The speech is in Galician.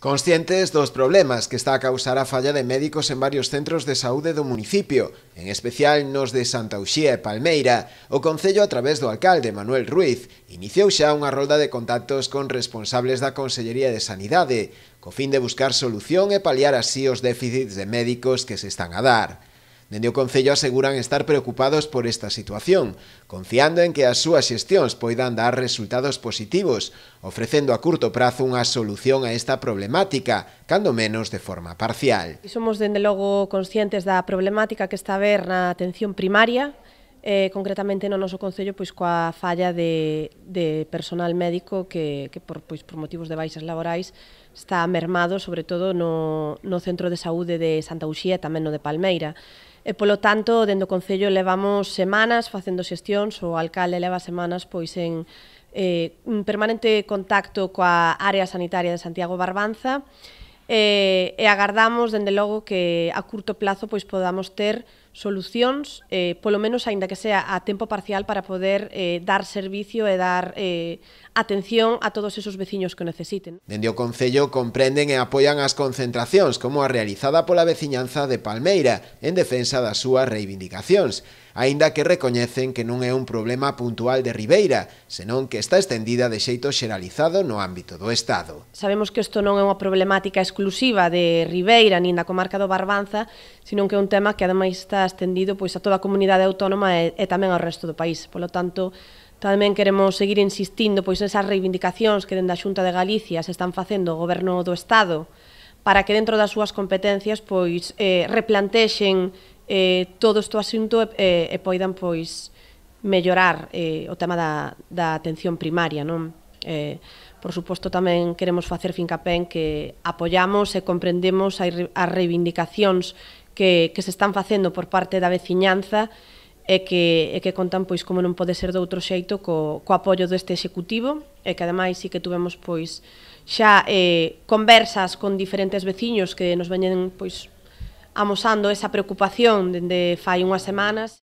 Conscientes dos problemas que está a causar a falla de médicos en varios centros de saúde do municipio, en especial nos de Santa Uxía e Palmeira, o Concello, a través do alcalde Manuel Ruiz, iniciou xa unha rolda de contactos con responsables da Consellería de Sanidade, co fin de buscar solución e paliar así os déficits de médicos que se están a dar. Dende o Concello aseguran estar preocupados por esta situación, confiando en que as súas xestións poidan dar resultados positivos, ofrecendo a curto prazo unha solución a esta problemática, cando menos de forma parcial. Somos, dende logo, conscientes da problemática que está a haber na atención primaria, concretamente no noso Concello pois coa falla de personal médico que por motivos de baixas laborais está mermado, sobre todo no centro de saúde de Santa Uxía e tamén no de Palmeira. E, polo tanto, dende o Concello levamos semanas facendo xestións, o alcalde leva semanas pois en permanente contacto coa área sanitaria de Santiago Barbanza e agardamos, dende logo, que a curto plazo pois podamos ter solucións, polo menos aínda que sea a tempo parcial, para poder dar servicio e dar atención a todos esos veciños que o necesiten. Dende o Concello comprenden e apoian as concentracións como a realizada pola veciñanza de Palmeira en defensa das súas reivindicacións, aínda que recoñecen que non é un problema puntual de Ribeira, senón que está estendida de xeito xeralizado no ámbito do Estado. Sabemos que isto non é unha problemática exclusiva de Ribeira nin da comarca do Barbanza, senón que é un tema que ademais está estendido pois a toda a comunidade autónoma e tamén ao resto do país. Polo tanto, tamén queremos seguir insistindo pois nesas reivindicacións que dende a Xunta de Galicia se están facendo o Goberno do Estado para que dentro das súas competencias pois replantexen todo este asunto e poidan pois mellorar o tema da atención primaria, non? Por suposto, tamén queremos facer fincapé en que apoiamos e comprendemos as reivindicacións que se están facendo por parte da veciñanza e que contan, pois, como non pode ser de outro xeito, co apoio deste Executivo, e que ademais sí que tuvemos pois xa conversas con diferentes veciños que nos veñen pois amosando esa preocupación dende fai unhas semanas.